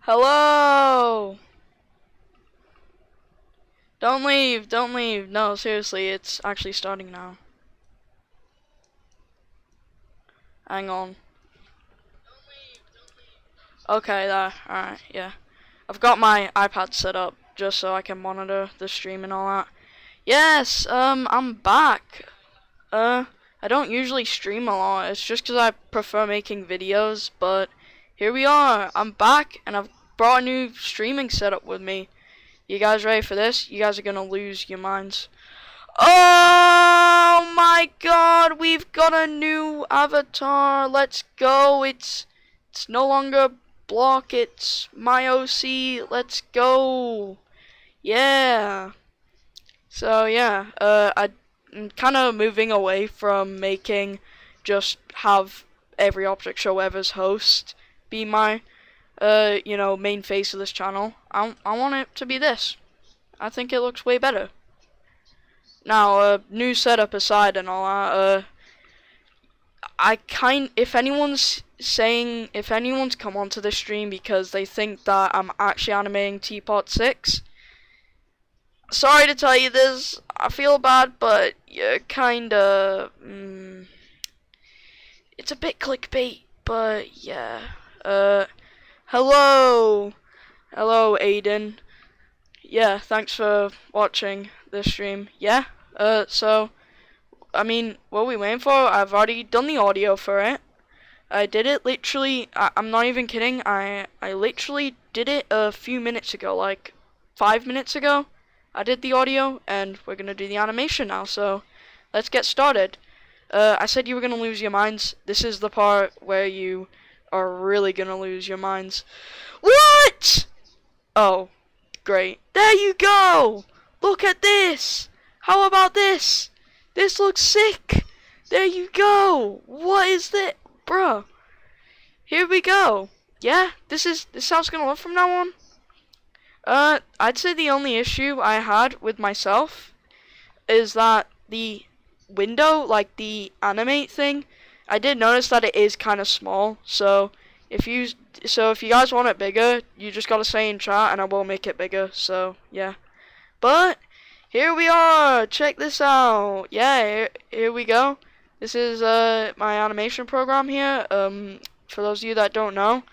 Hello! Don't leave, don't leave. No, seriously, it's actually starting now. Hang on. Okay, there. Alright, yeah. I've got my iPad set up just so I can monitor the stream and all that. Yes, I'm back. I don't usually stream a lot. It's just 'cause I prefer making videos, but here we are. I'm back and I've brought a new streaming setup with me. You guys ready for this? You guys are gonna lose your minds. Oh my god, we've got a new avatar. Let's go. It's no longer Block, it's my OC. Let's go. Yeah. So yeah, I'm kind of moving away from making just have every object show ever's host be my main face of this channel. I want it to be this. I think it looks way better. Now, new setup aside and all that, if anyone's come onto this stream because they think that I'm actually animating TPOT 6, sorry to tell you this, I feel bad, but you're kinda, it's a bit clickbait, but yeah. Hello, Aiden. Yeah, thanks for watching this stream. Yeah, so, I mean, what are we waiting for? I've already done the audio for it. I did it literally, I'm not even kidding, I literally did it a few minutes ago, like 5 minutes ago. I did the audio, and we're gonna do the animation now, so let's get started. I said you were gonna lose your minds. This is the part where you are really gonna lose your minds. What? Oh, great. There you go! Look at this! How about this? This looks sick! There you go! What is that? Bruh. Here we go. Yeah, this is how it's gonna look from now on. I'd say the only issue I had with myself is that the window, like the animate thing, I did notice that it is kind of small. So if you guys want it bigger, you just gotta say in chat, and I will make it bigger. So yeah, but here we are. Check this out. Yeah, here we go. This is my animation program here. For those of you that don't know,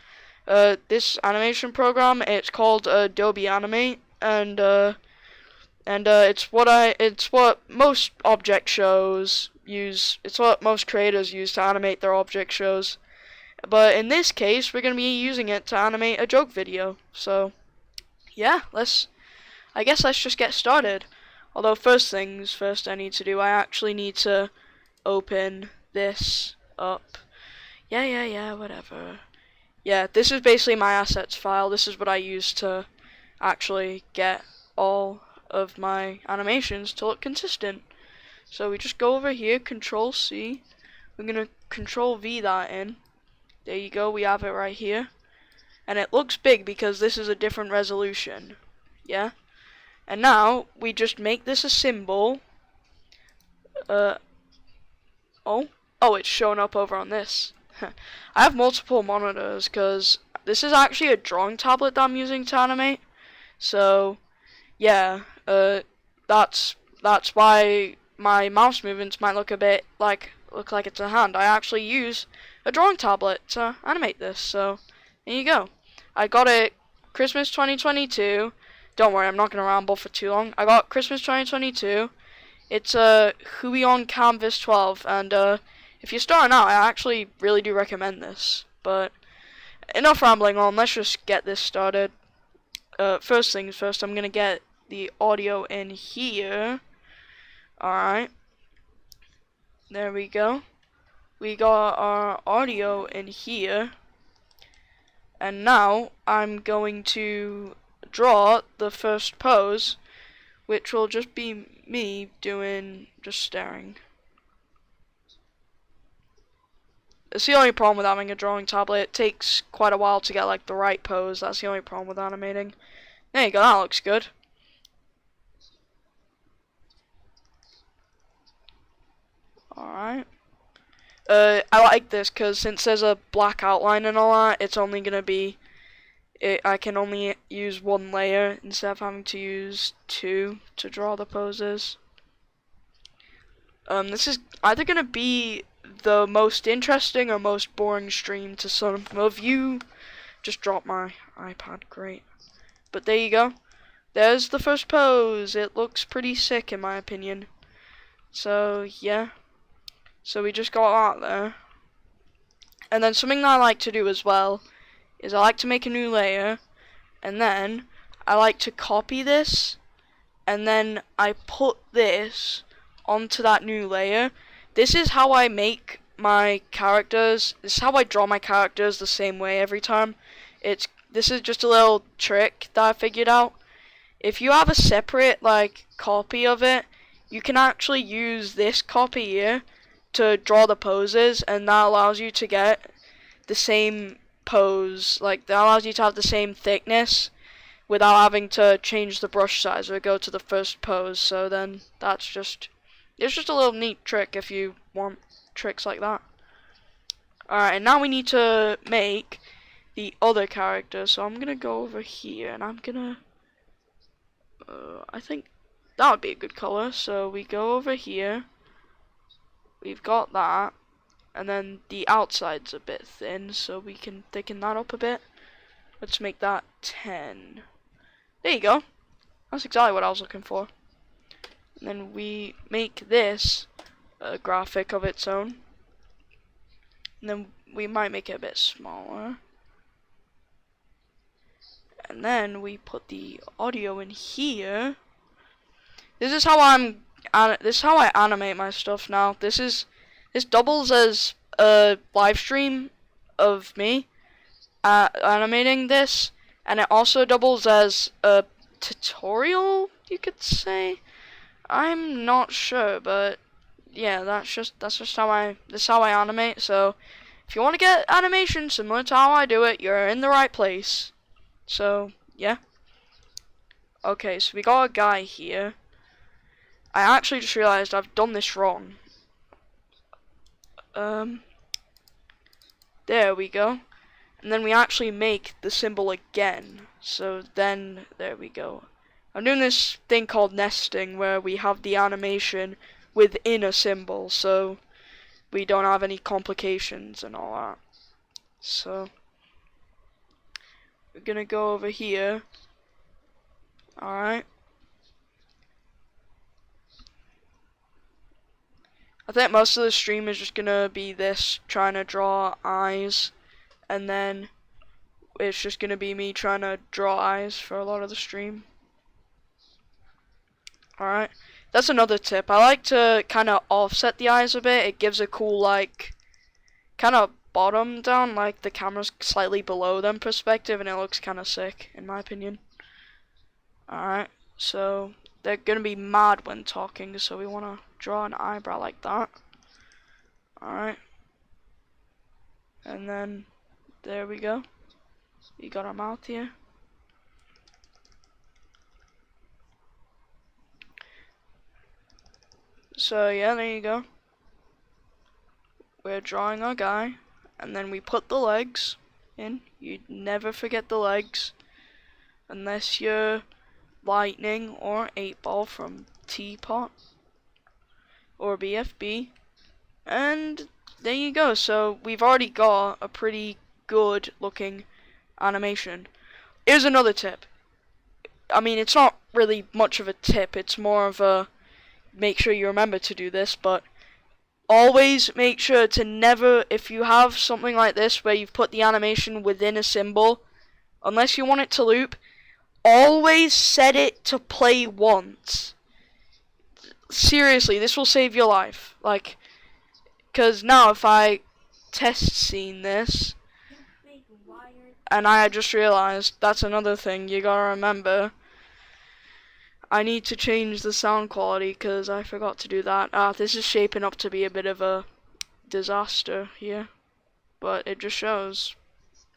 this animation program, it's called Adobe Animate, and it's what most object shows use. It's what most creators use to animate their object shows. But in this case, we're gonna be using it to animate a joke video. So yeah, I guess let's just get started. Although first things first, I need to do. I actually need to open this up. Yeah, whatever. Yeah, this is basically my assets file. This is what I use to actually get all of my animations to look consistent. So we just go over here, Control C. We're gonna Control V that in. There you go, we have it right here. And it looks big because this is a different resolution. Yeah? And now we just make this a symbol. Oh, it's showing up over on this. I have multiple monitors because this is actually a drawing tablet that I'm using to animate. So, yeah, that's why my mouse movements might look like it's a hand. I actually use a drawing tablet to animate this. So, there you go. I got it Christmas 2022. Don't worry, I'm not gonna ramble for too long. I got Christmas 2022. It's a Huion Canvas 12, and if you're starting out, I actually really do recommend this. But enough rambling on, let's just get this started. First things first, I'm gonna get the audio in here. Alright. There we go. We got our audio in here. And now I'm going to draw the first pose, which will just be me just staring. It's the only problem with having a drawing tablet. It takes quite a while to get like the right pose. That's the only problem with animating. There you go, that looks good. Alright. I like this because since there's a black outline and all that, it's only gonna be I can only use one layer instead of having to use two to draw the poses. This is either gonna be the most interesting or most boring stream to some of you. Just dropped my iPad, great. But there you go. There's the first pose. It looks pretty sick in my opinion. So yeah. So we just got that there. And then something that I like to do as well is I like to make a new layer, and then I like to copy this, and then I put this onto that new layer. This is how I make my characters. This is how I draw my characters the same way every time. This is just a little trick that I figured out. If you have a separate like copy of it, you can actually use this copy here to draw the poses, and that allows you to get the same pose, like that allows you to have the same thickness without having to change the brush size or go to the first pose. So then it's just a little neat trick if you want tricks like that. Alright, and now we need to make the other character. So I'm gonna go over here and I'm gonna I think that would be a good color. So we go over here. We've got that, and then the outside's a bit thin, so we can thicken that up a bit. Let's make that 10. There you go. That's exactly what I was looking for. And then we make this a graphic of its own. And then we might make it a bit smaller. And then we put the audio in here. This is how I animate my stuff now. This doubles as a live stream of me animating this, and it also doubles as a tutorial, you could say. I'm not sure, but yeah, that's just how I animate. So if you want to get animation similar to how I do it, you're in the right place. So yeah. Okay, so we got a guy here. I actually just realized I've done this wrong. There we go. And then we actually make the symbol again. So then, there we go. I'm doing this thing called nesting, where we have the animation within a symbol, so we don't have any complications and all that. So, we're gonna go over here. Alright. I think most of the stream is just gonna be this, trying to draw eyes, and then it's just gonna be me trying to draw eyes for a lot of the stream. Alright, that's another tip. I like to kind of offset the eyes a bit. It gives a cool, like, kind of bottom down, like the camera's slightly below them perspective, and it looks kind of sick, in my opinion. Alright, so they're gonna be mad when talking, so we want to draw an eyebrow like that. Alright. And then, there we go. We got our mouth here. So yeah, there you go. We're drawing our guy, and then we put the legs in. You'd never forget the legs, unless you're Lightning or 8-Ball from TPOT or BFB. And there you go. So we've already got a pretty good looking animation. Here's another tip. I mean, it's not really much of a tip, it's more of a make sure you remember to do this, but always make sure to never, if you have something like this where you've put the animation within a symbol, unless you want it to loop, always set it to play once. Seriously, this will save your life. Like, because now if I test scene this, and I just realized that's another thing you gotta remember. I need to change the sound quality because I forgot to do that. This is shaping up to be a bit of a disaster here, but it just shows.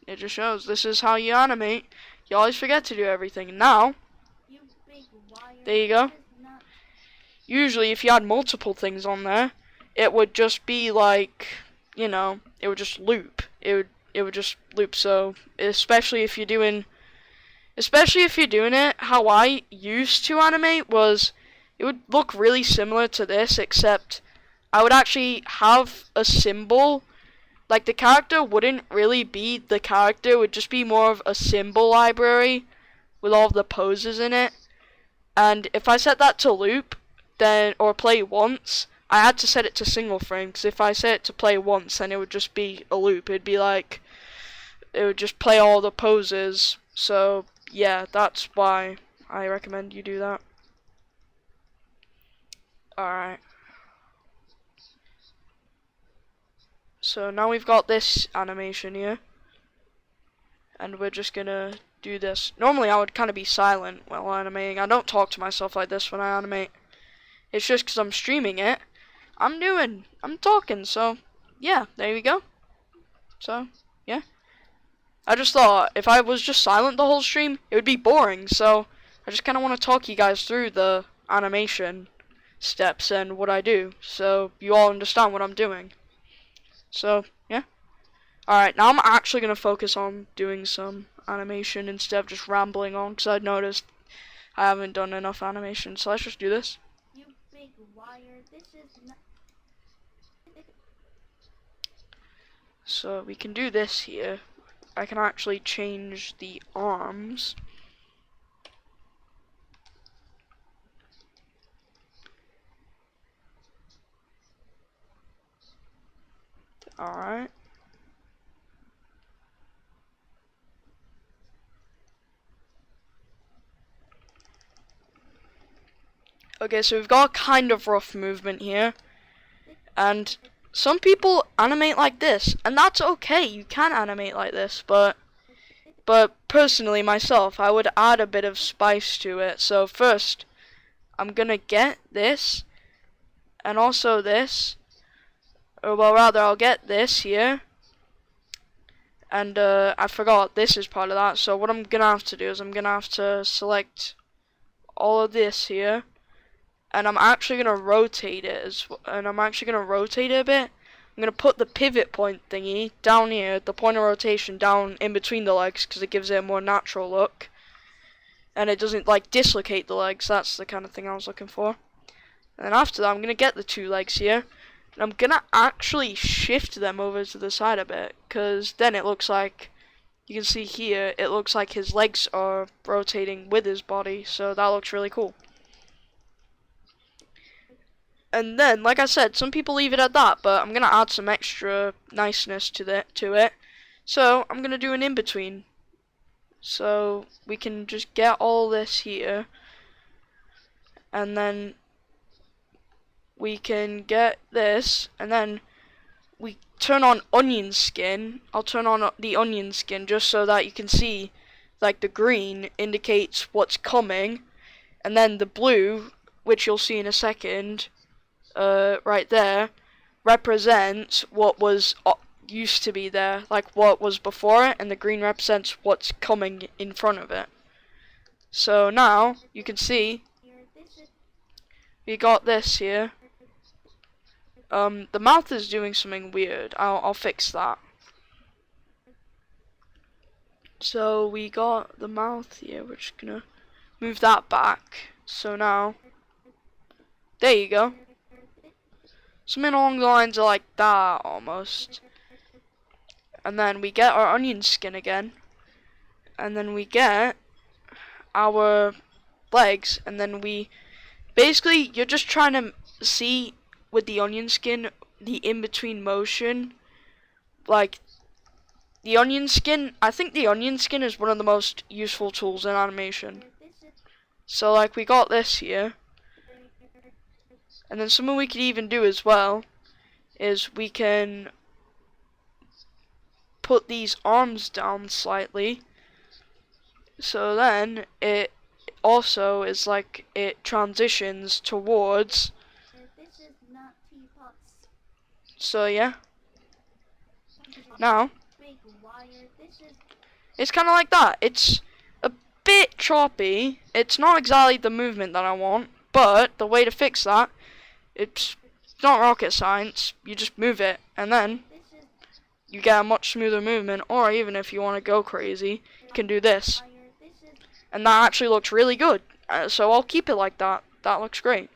It just shows. This is how you animate. You always forget to do everything. Now, there you go. Usually, if you had multiple things on there, it would just be like, you know, it would just loop. It would just loop. So, especially if you're doing Especially if you're doing it how I used to animate was, it would look really similar to this, except I would actually have a symbol. Like, the character wouldn't really be the character, it would just be more of a symbol library with all of the poses in it. And if I set that to loop, then, or play once, I had to set it to single frame, because if I set it to play once, then it would just be a loop. It'd be like, it would just play all the poses. So, yeah, that's why I recommend you do that. Alright. So now we've got this animation here. And we're just gonna do this. Normally I would kind of be silent while animating. I don't talk to myself like this when I animate. It's just because I'm streaming it. I'm talking, so yeah, there we go. So, yeah. I just thought if I was just silent the whole stream, it would be boring, so I just kind of want to talk you guys through the animation steps and what I do, so you all understand what I'm doing. So, yeah. Alright, now I'm actually going to focus on doing some animation instead of just rambling on, because I've noticed I haven't done enough animation, so let's just do this. You big liar, this is not... So we can do this here. I can actually change the arms. Alright. Okay, so we've got a kind of rough movement here. And some people animate like this, and that's okay. You can animate like this, but personally myself, I would add a bit of spice to it. So first, I'm gonna get this, and also this, or well, rather, I'll get this here, and I forgot this is part of that. So what I'm gonna have to do is I'm gonna have to select all of this here, and I'm actually gonna rotate it a bit. I'm gonna put the pivot point thingy down here, the point of rotation down in between the legs, because it gives it a more natural look, and it doesn't like dislocate the legs. That's the kind of thing I was looking for. And then after that, I'm gonna get the two legs here, and I'm gonna actually shift them over to the side a bit, because then it looks like, you can see here, it looks like his legs are rotating with his body, so that looks really cool. And then, like I said, some people leave it at that, but I'm gonna add some extra niceness to it. So I'm gonna do an in-between. So we can just get all this here, and then we can get this, and then we turn on onion skin. I'll turn on the onion skin just so that you can see, like, the green indicates what's coming, and then the blue, which you'll see in a second, right there, represents what was used to be there, like what was before it, and the green represents what's coming in front of it. So now you can see we got this here. The mouth is doing something weird. I'll fix that. So we got the mouth here. We're just gonna move that back. So now, there you go. Something along the lines of like that, almost. And then we get our onion skin again. And then we get our legs. And then we... Basically, you're just trying to see with the onion skin, the in-between motion. Like, the onion skin... I think the onion skin is one of the most useful tools in animation. So, like, we got this here. And then something we could even do as well is we can put these arms down slightly. So then it also is like it transitions towards. This is not TPOT. So yeah. Now Big liar, this is... it's kind of like that. It's a bit choppy. It's not exactly the movement that I want, but the way to fix that, it's not rocket science. You just move it, and then you get a much smoother movement. Or even if you want to go crazy, you can do this. and that actually looks really good. So I'll keep it like that. That looks great.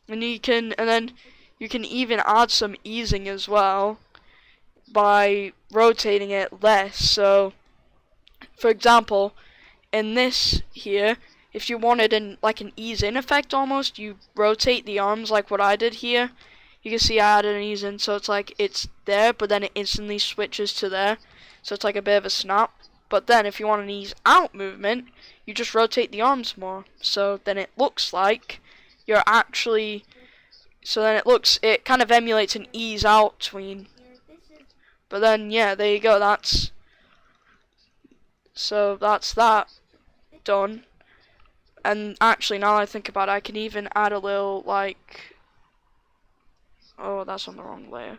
And then you can even add some easing as well by rotating it less. So, for example, in this here, if you wanted like an ease in effect almost, you rotate the arms like what I did here. You can see I added an ease in, so it's like it's there, but then it instantly switches to there. So it's like a bit of a snap. But then if you want an ease out movement, you just rotate the arms more. So then it looks like you're actually, it kind of emulates an ease out tween. But then, yeah, there you go, that's that done. And actually, now that I think about it, I can even add a little, like, oh, that's on the wrong layer.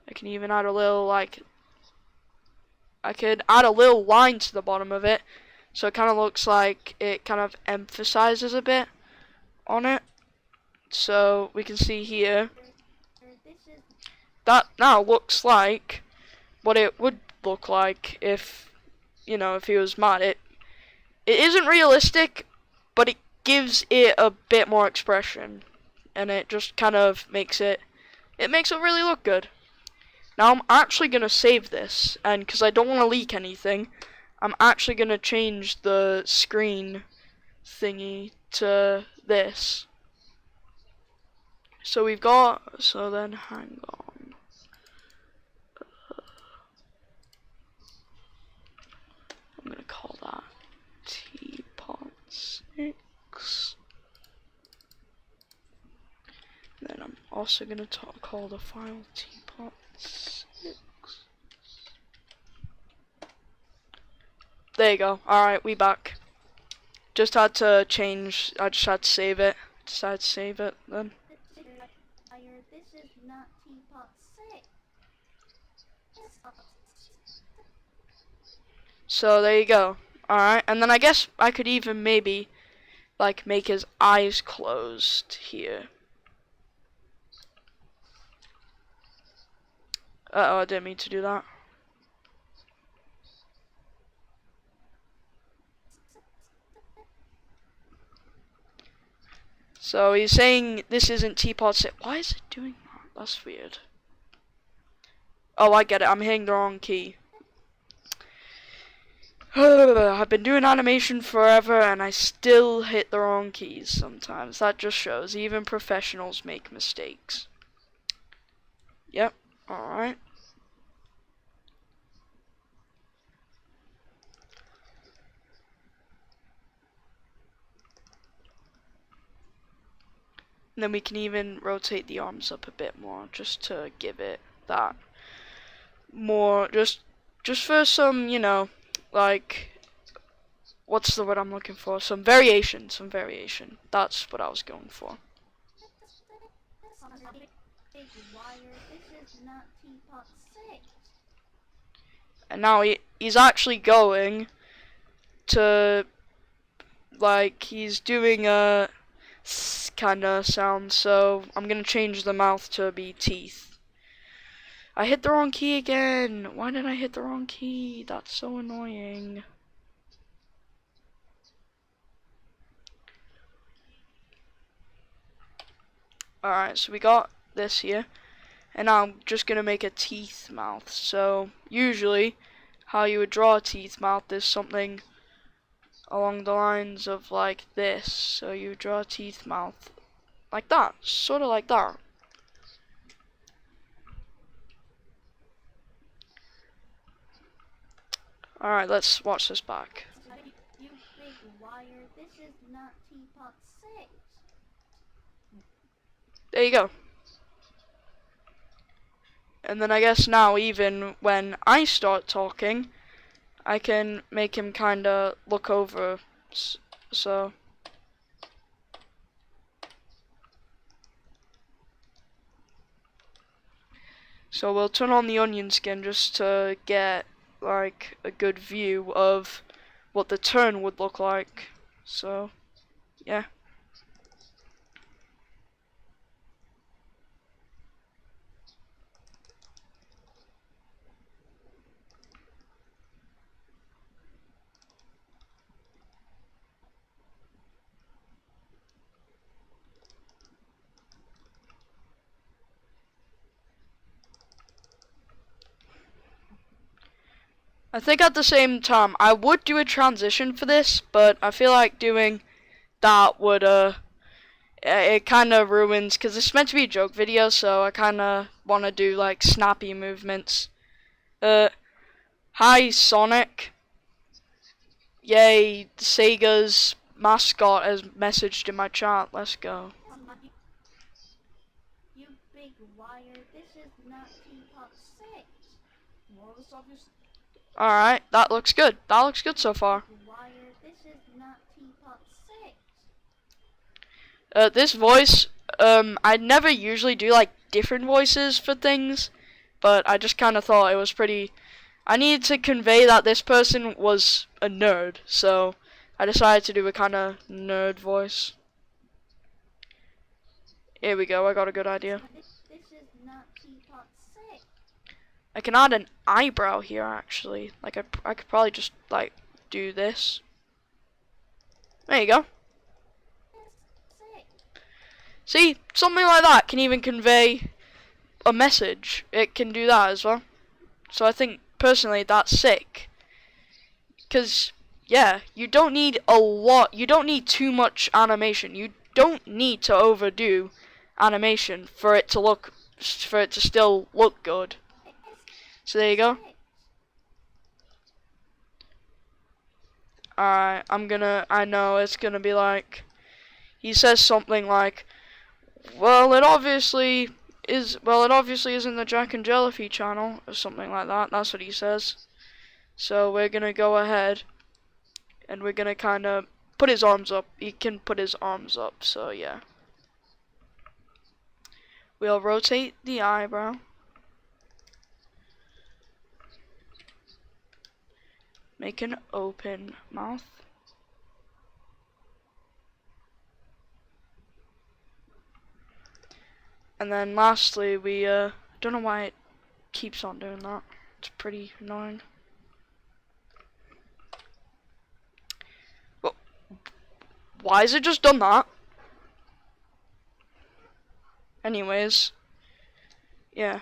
I can even add a little, like, I could add a little line to the bottom of it, so it kind of looks like it kind of emphasizes a bit on it. So we can see here, that now looks like what it would look like if, if he was mad. It isn't realistic, but it gives it a bit more expression, and it just kind of makes it really look good. Now I'm actually gonna save this, and because I don't want to leak anything, I'm actually gonna change the screen thingy to this. So then hang on. I'm gonna call that TPOT 6. Then I'm also gonna call the file TPOT 6. There you go. Alright, we back. Just had to change, I just had to save it. Decided to save it then. This is not TPOT 6. So there you go. Alright, and then I guess I could even maybe like make his eyes closed here. Uh-oh, I didn't mean to do that. So he's saying this isn't TPOT 6. Why is it doing that? That's weird. Oh, I get it. I'm hitting the wrong key. I've been doing animation forever and I still hit the wrong keys sometimes. That just shows even professionals make mistakes. Yep, alright. And then we can even rotate the arms up a bit more just to give it that more, just for some, like, what's the word I'm looking for? Some variation. That's what I was going for. Big wire. This is not TPOT 6. And now he's actually going to, like, he's doing a kind of sound, so I'm gonna change the mouth to be teeth. I hit the wrong key again. Why did I hit the wrong key? That's so annoying. Alright, so we got this here. And now I'm just gonna make a teeth mouth. So usually how you would draw a teeth mouth is something along the lines of like this. So you draw a teeth mouth like that, sort of like that. Alright, let's watch this back. You big wire. This is not TPOT 6. There you go. And then I guess now even when I start talking, I can make him kinda look over. So we'll turn on the onion skin just to get like a good view of what the turn would look like. So yeah. I think at the same time I would do a transition for this, but I feel like doing that would it kind of ruins, because it's meant to be a joke video, so I kind of want to do like snappy movements. Hi Sonic. Yay, Sega's mascot has messaged in my chat. Let's go. You big liar, this is not Teapot 6. Well, it's obvious. Alright, that looks good. That looks good so far. Liar, this is not Teapot 6. This voice, I never usually do like different voices for things, but I just kind of thought it was pretty. I needed to convey that this person was a nerd, so I decided to do a kind of nerd voice. Here we go, I got a good idea. This is not Teapot 6. I can add an eyebrow here, actually. Like, I could probably just, like, do this. There you go. See, something like that can even convey a message. It can do that as well. So I think, personally, that's sick. Because, yeah, you don't need a lot. You don't need too much animation. You don't need to overdo animation for it to still look good. So there you go. Alright, I know it's gonna be like, he says something like, it obviously isn't the Jack and Jellyfy channel, or something like that. That's what he says. So we're gonna go ahead, and we're gonna kinda put his arms up. He can put his arms up, so yeah. We'll rotate the eyebrow. Make an open mouth. And then lastly, we don't know why it keeps on doing that. It's pretty annoying. Well, why has it just done that? Anyways, yeah.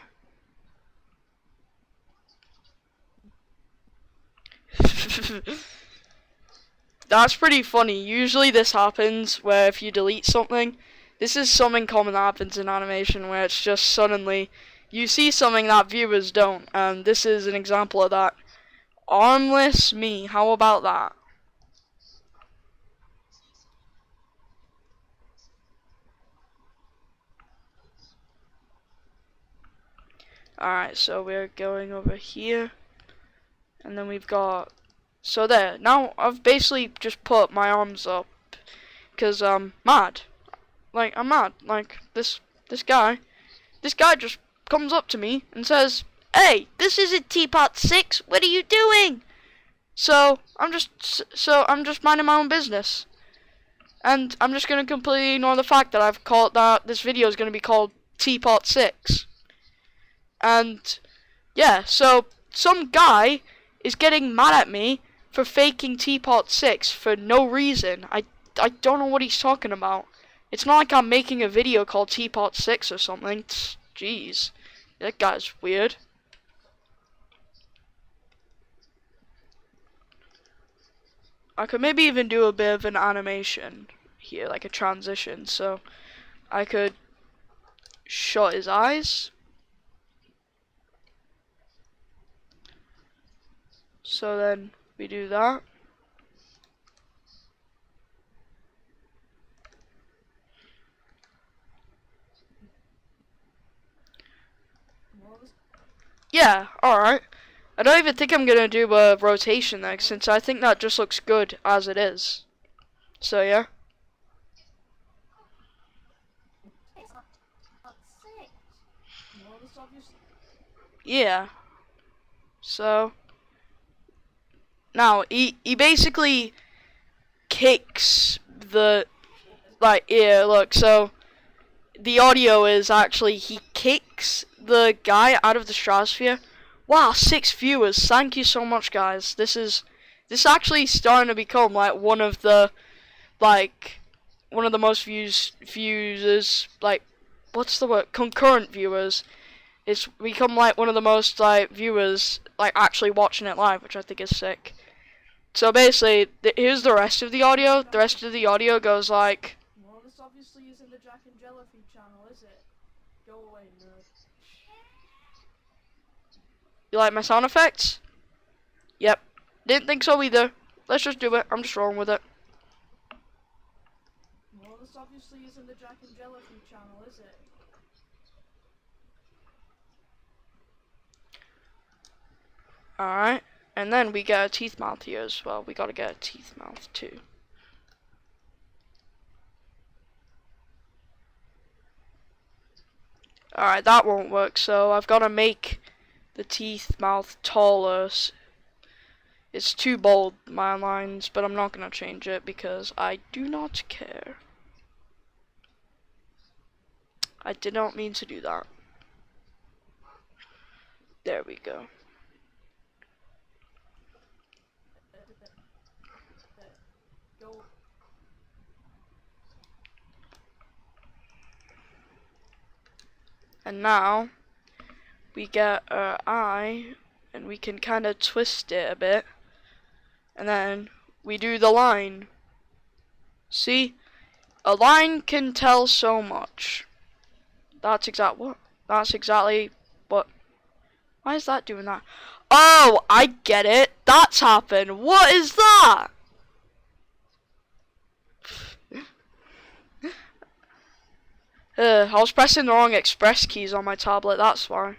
That's pretty funny. Usually this happens where if you delete something, this is something common that happens in animation where it's just suddenly you see something that viewers don't, and this is an example of that. Armless me, how about that? Alright, so we're going over here, and then we've got, so there, now I've basically just put my arms up, because I'm mad. Like, I'm mad. Like, this guy just comes up to me and says, "Hey, this isn't Teapot 6, what are you doing?" So I'm just minding my own business. And I'm just gonna completely ignore the fact that I've called that this video is gonna be called Teapot 6. And yeah, so some guy is getting mad at me for faking Teapot 6 for no reason. I don't know what he's talking about. It's not like I'm making a video called Teapot 6 or something. Jeez, that guy's weird. I could maybe even do a bit of an animation here, like a transition. So I could shut his eyes. So then we do that. Yeah, alright. I don't even think I'm gonna do a rotation there, since I think that just looks good as it is. So yeah. Yeah. So now he basically kicks the, like, yeah, look, so the audio is actually he kicks the guy out of the stratosphere. Wow, 6 viewers. Thank you so much, guys. This actually starting to become like one of the most viewers, like, what's the word? Concurrent viewers It's become like one of the most like viewers like actually watching it live, which I think is sick. So basically, here's the rest of the audio. The rest of the audio goes like. Well, this obviously isn't the Jack and Jellyfeed channel, is it? Go away, nerd. You like my sound effects? Yep. Didn't think so either. Let's just do it. I'm just rolling with it. Well, this obviously isn't the Jack and Jellyfeed channel, is it? Alright. And then we get a teeth mouth here as well. We gotta get a teeth mouth too. Alright, that won't work, so I've gotta make the teeth mouth taller. It's too bold, my lines, but I'm not gonna change it because I do not care. I did not mean to do that. There we go. Go. And now we get our eye and we can kind of twist it a bit. And then we do the line. See? A line can tell so much. That's exactly what. Why is that doing that? Oh, I get it. That's happened. What is that? I was pressing the wrong express keys on my tablet, that's why.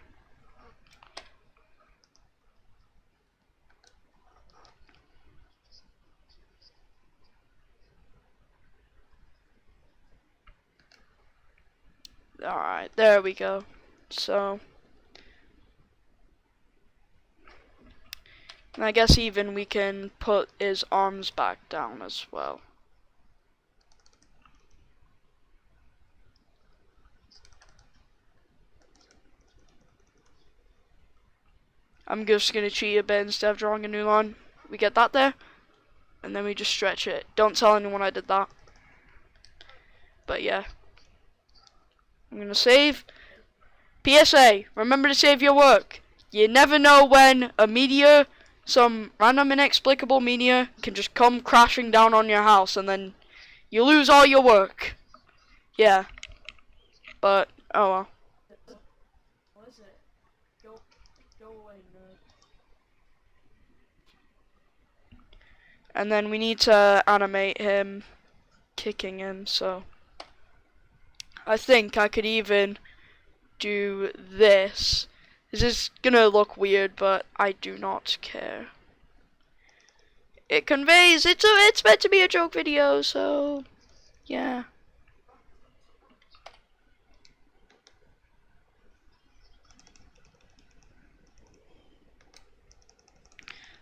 Alright, there we go. So, and I guess even we can put his arms back down as well. I'm just gonna cheat a bit instead of drawing a new line. We get that there, and then we just stretch it. Don't tell anyone I did that. But yeah. I'm gonna save. PSA, remember to save your work. You never know when a meteor, some random inexplicable meteor, can just come crashing down on your house and then you lose all your work. Yeah. But, oh well. What is it? Go away, nerd. And then we need to animate him kicking him, so I think I could even do this. This is gonna look weird, but I do not care. It conveys, it's meant to be a joke video, so yeah.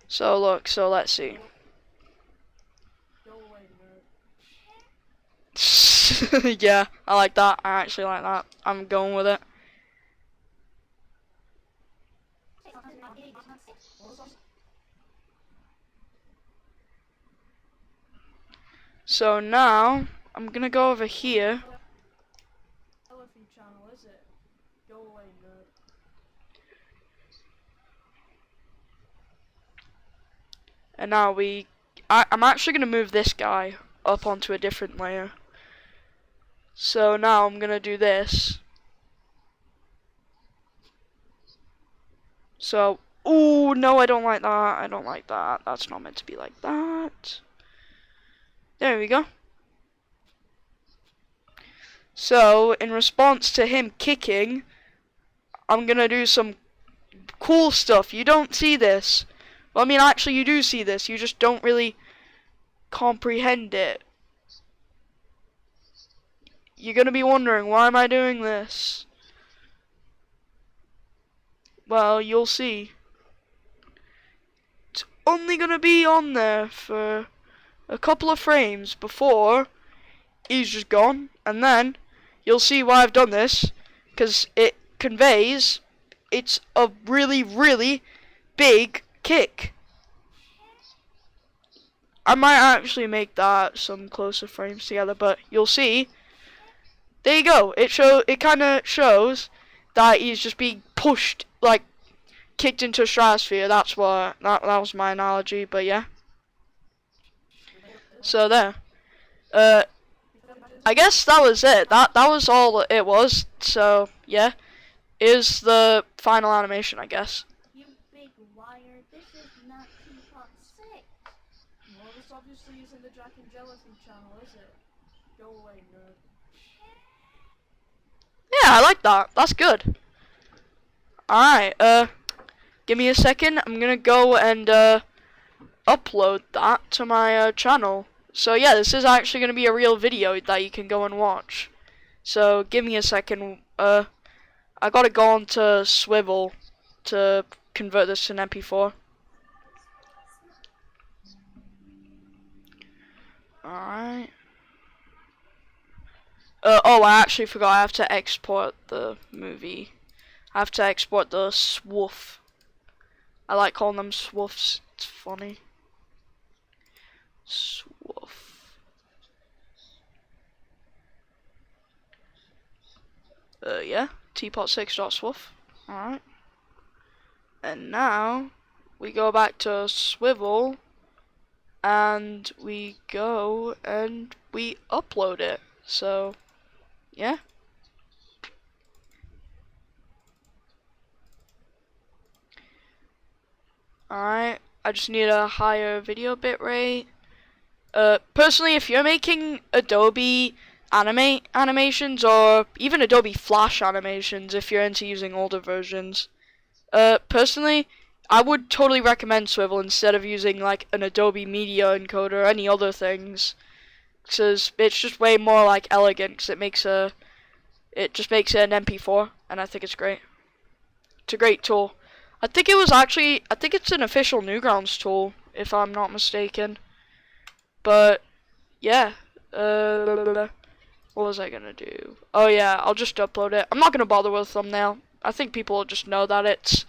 So look, so let's see. Go away, nerd. Yeah, I like that. I actually like that. I'm going with it. So now I'm gonna go over here. Jellyfeed channel, is it? Go away, nerd. And now I'm actually gonna move this guy up onto a different layer. So now I'm gonna do this. So, ooh, no, I don't like that. I don't like that. That's not meant to be like that. There we go. So, in response to him kicking, I'm gonna do some cool stuff. You don't see this. Well, I mean, actually, you do see this. You just don't really comprehend it. You're gonna be wondering, why am I doing this? Well, you'll see. It's only gonna be on there for a couple of frames before he's just gone, and then you'll see why I've done this, because it conveys it's a really, really big kick. I might actually make that some closer frames together, but you'll see. There you go. It kind of shows that he's just being pushed, like kicked into a stratosphere. That's what that was my analogy. But yeah. So there. Uh, I guess that was it. That was all it was. So yeah, is the final animation, I guess. You big liar, this is not Teapot 6. Well, this obviously isn't the Jack and Jellyfin channel, is it? Go away, nerd. Yeah, I like that. That's good. Alright, give me a second. I'm gonna go and, upload that to my, channel. So yeah, this is actually gonna be a real video that you can go and watch. So give me a second. I gotta go on to Swivel to convert this to an MP4. Alright. Oh, I actually forgot. I have to export the movie. I have to export the swoof. I like calling them swoofs. It's funny. Swoof. Yeah. TPOT6.swoof. Alright. And now we go back to Swivel and we go and we upload it. So, yeah. Alright, I just need a higher video bitrate. Personally, if you're making Adobe animations or even Adobe Flash animations, if you're into using older versions, personally, I would totally recommend Swivel instead of using like an Adobe Media Encoder or any other things, because it's just way more like elegant. Because it just makes it an MP4, and I think it's great. It's a great tool. I think it's an official Newgrounds tool, if I'm not mistaken. But, yeah. What was I gonna do? Oh yeah, I'll just upload it. I'm not gonna bother with a thumbnail. I think people will just know that it's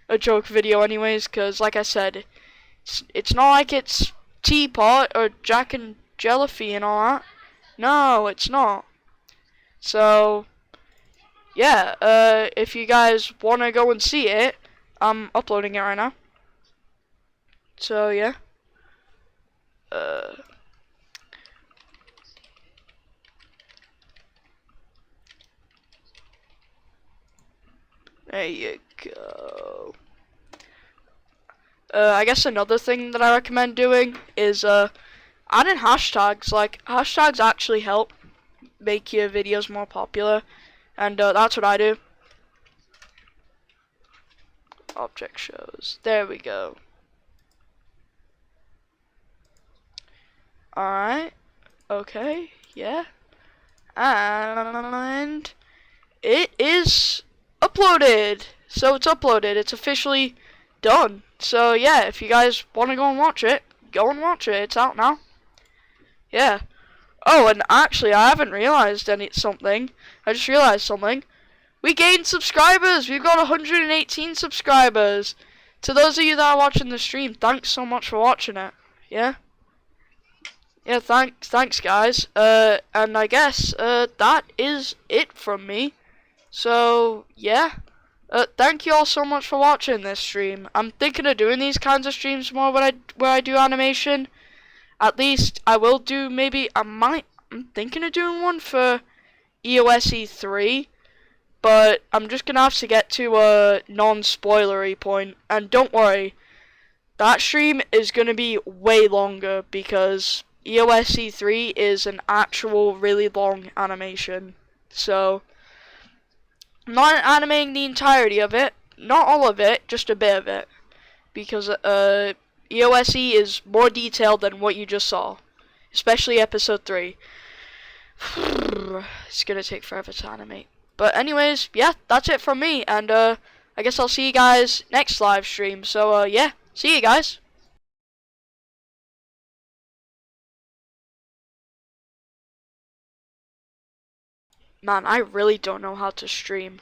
a joke video anyways, because like I said, it's not like it's Teapot or Jack and Jellyfin and all that. No, it's not. So, yeah, if you guys wanna go and see it, I'm uploading it right now. So yeah. There you go. I guess another thing that I recommend doing is adding hashtags. Like, hashtags actually help make your videos more popular, and that's what I do. Object shows. There we go. Alright. Okay. Yeah. And it is uploaded. So it's uploaded. It's officially done. So yeah, if you guys want to go and watch it, go and watch it. It's out now. Yeah. Oh, and actually, I haven't realized something. I just realized something. We gained subscribers. We've got 118 subscribers. To those of you that are watching the stream, thanks so much for watching it. Yeah. Yeah, thanks guys. And I guess that is it from me. So yeah. Thank you all so much for watching this stream. I'm thinking of doing these kinds of streams more when where I do animation. At least I will do I'm thinking of doing one for EOS 3, but I'm just gonna have to get to a non-spoilery point. And don't worry, that stream is gonna be way longer because EOS 3 is an actual really long animation. So I'm not animating the entirety of it, not all of it, just a bit of it, because EOS is more detailed than what you just saw, especially episode 3. It's gonna take forever to animate. But anyways, yeah, that's it from me, and I guess I'll see you guys next live stream. So yeah, see you guys. Man, I really don't know how to stream.